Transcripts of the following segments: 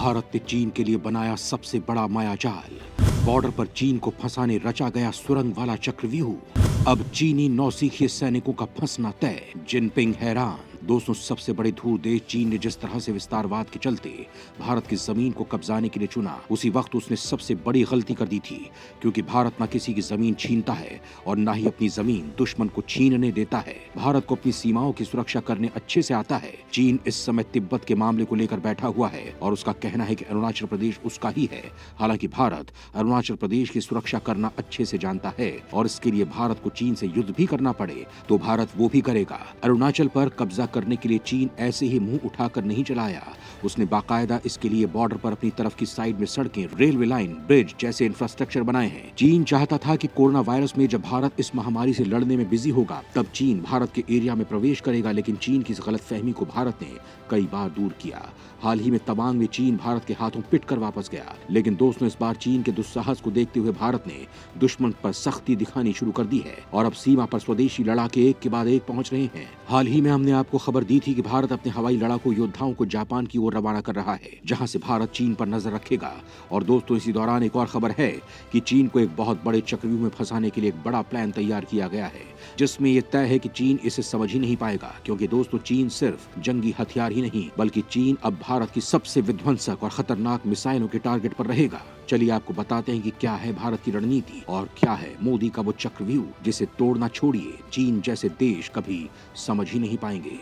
भारत ने चीन के लिए बनाया सबसे बड़ा मायाजाल। बॉर्डर पर चीन को फंसाने रचा गया सुरंग वाला चक्रव्यूह। अब चीनी नौसिखिए सैनिकों का फंसना तय। जिनपिंग हैरान। दोस्तों, सबसे बड़े धूर देश चीन ने जिस तरह से विस्तारवाद के चलते भारत की जमीन को कब्जाने के लिए चुना, उसी वक्त उसने सबसे बड़ी गलती कर दी थी, क्योंकि भारत न किसी की जमीन छीनता है और न ही अपनी जमीन दुश्मन को छीनने देता है। भारत को अपनी सीमाओं की सुरक्षा करने अच्छे से आता है। चीन इस समय तिब्बत के मामले को लेकर बैठा हुआ है और उसका कहना है कि अरुणाचल प्रदेश उसका ही है। हालांकि भारत अरुणाचल प्रदेश की सुरक्षा करना अच्छे से जानता है और इसके लिए भारत को चीन से युद्ध भी करना पड़े तो भारत वो भी करेगा। अरुणाचल पर कब्जा करने के लिए चीन ऐसे ही मुंह उठाकर नहीं चलाया। उसने बाकायदा इसके लिए बॉर्डर पर अपनी तरफ की साइड में सड़कें, रेलवे लाइन, ब्रिज जैसे इंफ्रास्ट्रक्चर बनाए हैं। चीन चाहता था कि कोरोना वायरस में जब भारत इस महामारी से लड़ने में बिजी होगा तब चीन भारत के एरिया में प्रवेश करेगा, लेकिन चीन की इस गलतफहमी को भारत ने कई बार दूर किया। हाल ही में तवांग में चीन भारत के हाथों पिट कर वापस गया, लेकिन दोस्तों, इस बार चीन के दुस्साहस को देखते हुए भारत ने दुश्मन पर सख्ती दिखानी शुरू कर दी है और अब सीमा पर स्वदेशी लड़ाके एक के बाद एक पहुंच रहे हैं। हाल ही में हमने आपको खबर दी थी कि भारत अपने हवाई लड़ाकू योद्धाओं को जापान की ओर रवाना कर रहा है, जहां से भारत चीन पर नजर रखेगा। और दोस्तों, इसी दौरान एक और खबर है कि चीन को एक बहुत बड़े चक्रव्यूह में फंसाने के लिए एक बड़ा प्लान तैयार किया गया है, जिसमें यह तय है कि चीन इसे समझ ही नहीं पाएगा, क्योंकि दोस्तों, चीन सिर्फ जंगी हथियार ही नहीं बल्कि चीन अब भारत की सबसे विध्वंसक और खतरनाक मिसाइलों के टारगेट पर रहेगा। चलिए आपको बताते हैं कि क्या है भारत की रणनीति और क्या है मोदी का वो चक्रव्यूह जिसे तोड़ना छोड़िए चीन जैसे देश कभी समझ ही नहीं पाएंगे।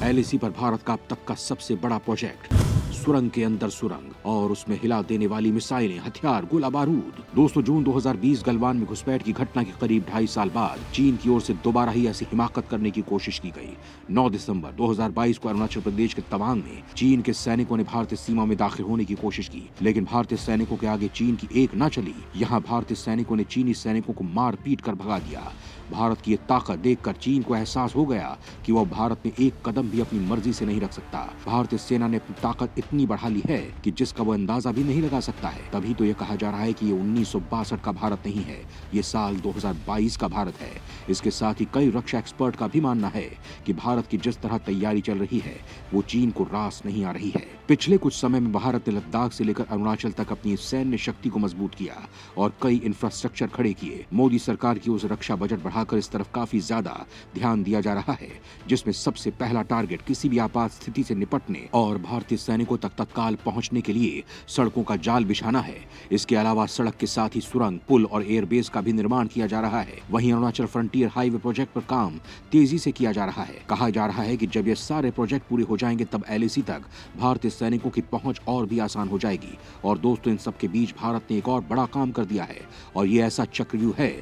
एलएसी पर भारत का अब तक का सबसे बड़ा प्रोजेक्ट, सुरंग के अंदर सुरंग और उसमें हिला देने वाली मिसाइलें, हथियार, गोला बारूद। दोस्तों, जून 2020 गलवान में घुसपैठ की घटना के करीब 2.5 साल बाद चीन की ओर से दोबारा ही ऐसी हिमाकत करने की कोशिश की गई। 9 दिसंबर 2022 को अरुणाचल प्रदेश के तवांग में चीन के सैनिकों ने भारतीय सीमा में दाखिल होने की कोशिश की, लेकिन भारतीय सैनिकों के आगे चीन की एक न चली। यहाँ भारतीय सैनिकों ने चीनी सैनिकों को मार पीट कर भगा दिया। भारत की ये ताकत देखकर चीन को एहसास हो गया कि वह भारत में एक कदम भी अपनी मर्जी से नहीं रख सकता। भारतीय सेना ने अपनी ताकत इतनी बढ़ा ली है कि जिसका वो अंदाजा भी नहीं लगा सकता है। तभी तो ये कहा जा रहा है कि ये 1962 का भारत नहीं है, ये साल 2022 का भारत है। इसके साथ ही कई रक्षा एक्सपर्ट का भी मानना है कि भारत की जिस तरह तैयारी चल रही है वो चीन को रास नहीं आ रही है। पिछले कुछ समय में भारत ने लद्दाख से लेकर अरुणाचल तक अपनी सैन्य शक्ति को मजबूत किया और कई इंफ्रास्ट्रक्चर खड़े किए। मोदी सरकार की उस रक्षा बजट बढ़ाकर इस तरफ काफी ज्यादा ध्यान दिया जा रहा है, जिसमें सबसे पहला टारगेट किसी भी आपात स्थिति से निपटने और भारतीय सैनिकों तक तत्काल पहुंचने के लिए सड़कों का जाल बिछाना है। इसके अलावा सड़क के साथ ही सुरंग, पुल और एयरबेस का भी निर्माण किया जा रहा है। वहीं अरुणाचल फ्रंटियर हाईवे प्रोजेक्ट पर काम तेजी से किया जा रहा है। कहा जा रहा है कि जब ये सारे प्रोजेक्ट पूरे हो जाएंगे तब एलएसी तक भारतीय सैनिकों की पहुंच और भी आसान हो जाएगी। और दोस्तों, इन सब के बीच भारत ने एक और बड़ा काम कर दिया है और ये ऐसा चक्रव्यूह है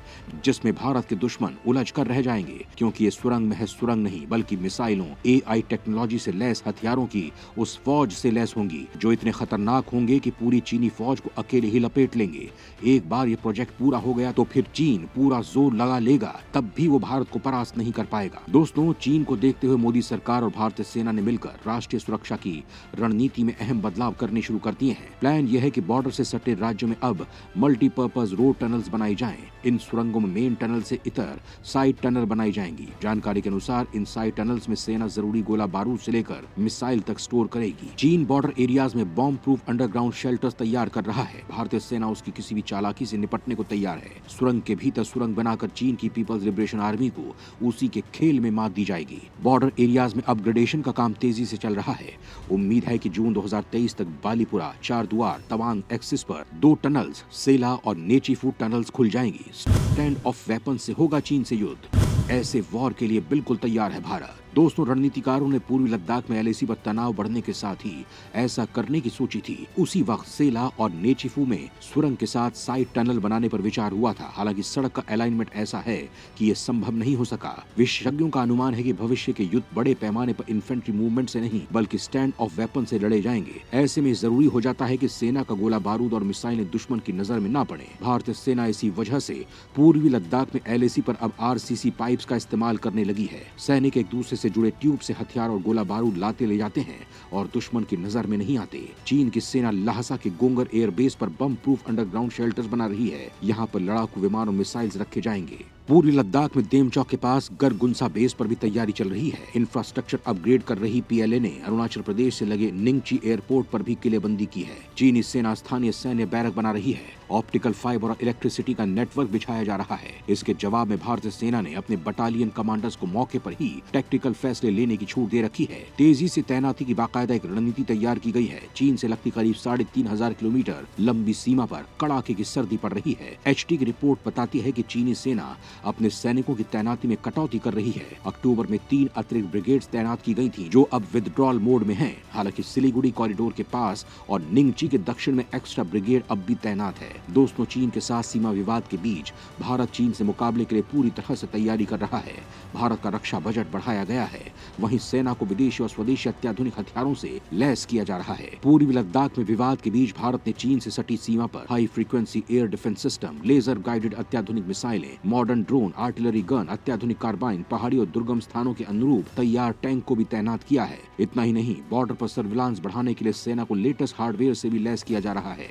जिसमें भारत के दुश्मन उलझ कर रह जाएंगे, क्योंकि ये सुरंग महज सुरंग नहीं बल्कि मिसाइलों, एआई टेक्नोलॉजी से लैस हथियारों की उस फौज से लैस होंगी जो इतने खतरनाक होंगे कि पूरी चीनी फौज को अकेले ही लपेट लेंगे। एक बार ये प्रोजेक्ट पूरा हो गया तो फिर चीन पूरा जोर लगा लेगा, तब भी वो भारत को परास्त नहीं कर पाएगा। दोस्तों, चीन को देखते हुए मोदी सरकार और भारतीय सेना ने मिलकर राष्ट्रीय सुरक्षा की रणनीति में अहम बदलाव करने शुरू कर दिए हैं। प्लान यह है कि बॉर्डर से सटे राज्यों में अब मल्टीपर्पज रोड टनल्स बनाई जाएं। इन सुरंगों में मेन टनल से इतर साइड टनल बनाई जाएंगी। जानकारी के अनुसार इन साइड टनल्स में सेना जरूरी गोला बारूद से लेकर मिसाइल तक स्टोर करेगी। चीन बॉर्डर एरियाज में बॉम्ब प्रूफ अंडरग्राउंड शेल्टर्स तैयार कर रहा है। भारतीय सेना उसकी किसी भी चालाकी से निपटने को तैयार है। सुरंग के भीतर सुरंग बनाकर चीन की पीपल्स लिबरेशन आर्मी को उसी के खेल में मात दी जाएगी। बॉर्डर एरियाज में अपग्रेडेशन का काम तेजी से चल रहा है। उम्मीद है कि जून 2023 तक बालीपुरा, चारद्वार, तवांग एक्सिस पर 2 टनल्स, सेला और नेचीफू टनल्स खुल जाएंगी। स्टैंड ऑफ वेपन से होगा चीन से युद्ध। ऐसे वॉर के लिए बिल्कुल तैयार है भारत। दोस्तों, रणनीतिकारों ने पूर्वी लद्दाख में एलएसी पर तनाव बढ़ने के साथ ही ऐसा करने की सोची थी। उसी वक्त सेला और नेचीफू में सुरंग के साथ साइड टनल बनाने पर विचार हुआ था। हालांकि सड़क का अलाइनमेंट ऐसा है कि ये संभव नहीं हो सका। विशेषज्ञों का अनुमान है कि भविष्य के युद्ध बड़े पैमाने पर इन्फेंट्री मूवमेंट से नहीं बल्कि स्टैंड ऑफ वेपन से लड़े जाएंगे। ऐसे में जरूरी हो जाता है कि सेना का गोला बारूद और मिसाइलें दुश्मन की नजर में न पड़े। भारतीय सेना इसी वजह से पूर्वी लद्दाख में एलएसी पर अब आरसीसी पाइप्स का इस्तेमाल करने लगी है। सैनिक एक दूसरे से जुड़े ट्यूब से हथियार और गोला बारूद लाते ले जाते हैं और दुश्मन की नजर में नहीं आते। चीन की सेना लहासा के गोंगर एयरबेस पर बम प्रूफ अंडरग्राउंड शेल्टर्स बना रही है। यहाँ पर लड़ाकू विमान और मिसाइल्स रखे जाएंगे। पूर्वी लद्दाख में देमचौक के पास गरगुंसा बेस पर भी तैयारी चल रही है। इंफ्रास्ट्रक्चर अपग्रेड कर रही पीएलए ने अरुणाचल प्रदेश से लगे निंगची एयरपोर्ट पर भी किलेबंदी की है। चीनी सेना स्थानीय सैन्य बैरक बना रही है। ऑप्टिकल फाइबर और इलेक्ट्रिसिटी का नेटवर्क बिछाया जा रहा है। इसके जवाब में भारतीय सेना ने अपने बटालियन कमांडर्स को मौके पर ही टैक्टिकल फैसले लेने की छूट दे रखी है। तेजी से तैनाती की बाकायदा एक रणनीति तैयार की गई है। चीन से लगती करीब 3,500 किलोमीटर लंबी सीमा पर कड़ाके की सर्दी पड़ रही है। एचटी की रिपोर्ट बताती है कि चीनी सेना अपने सैनिकों की तैनाती में कटौती कर रही है। अक्टूबर में 3 अतिरिक्त ब्रिगेड्स तैनात की गई थी, जो अब विथड्रॉल मोड में हैं। हालांकि सिलीगुड़ी कॉरिडोर के पास और निंगची के दक्षिण में एक्स्ट्रा ब्रिगेड अब भी तैनात है। दोस्तों, चीन के साथ सीमा विवाद के बीच भारत चीन से मुकाबले के लिए पूरी तरह से तैयारी कर रहा है। भारत का रक्षा बजट बढ़ाया गया है। वहीं सेना को विदेशी और स्वदेशी अत्याधुनिक हथियारों से लैस किया जा रहा है। पूर्वी लद्दाख में विवाद के बीच भारत ने चीन से सटी सीमा पर high frequency air defence system, laser guided अत्याधुनिक मिसाइलें, मॉडर्न ड्रोन, आर्टिलरी गन, अत्याधुनिक कार्बाइन, पहाड़ी और दुर्गम स्थानों के अनुरूप तैयार टैंक को भी तैनात किया है। इतना ही नहीं, बॉर्डर पर सर्विलांस बढ़ाने के लिए सेना को लेटेस्ट हार्डवेयर से भी लैस किया जा रहा है।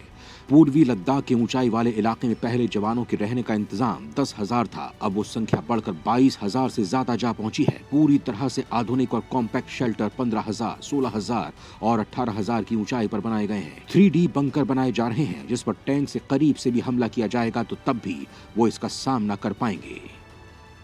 पूर्वी लद्दाख के ऊंचाई वाले इलाके में पहले जवानों के रहने का इंतजाम 10,000 था। अब वो संख्या बढ़कर 22,000 से ज्यादा जा पहुंची है। पूरी तरह से आधुनिक और कॉम्पैक्ट शेल्टर 15,000, 16,000 और 18,000 की ऊंचाई पर बनाए गए हैं। 3D बंकर बनाए जा रहे हैं, जिस पर टैंक से करीब से भी हमला किया जाएगा तो तब भी वो इसका सामना कर पाएंगे।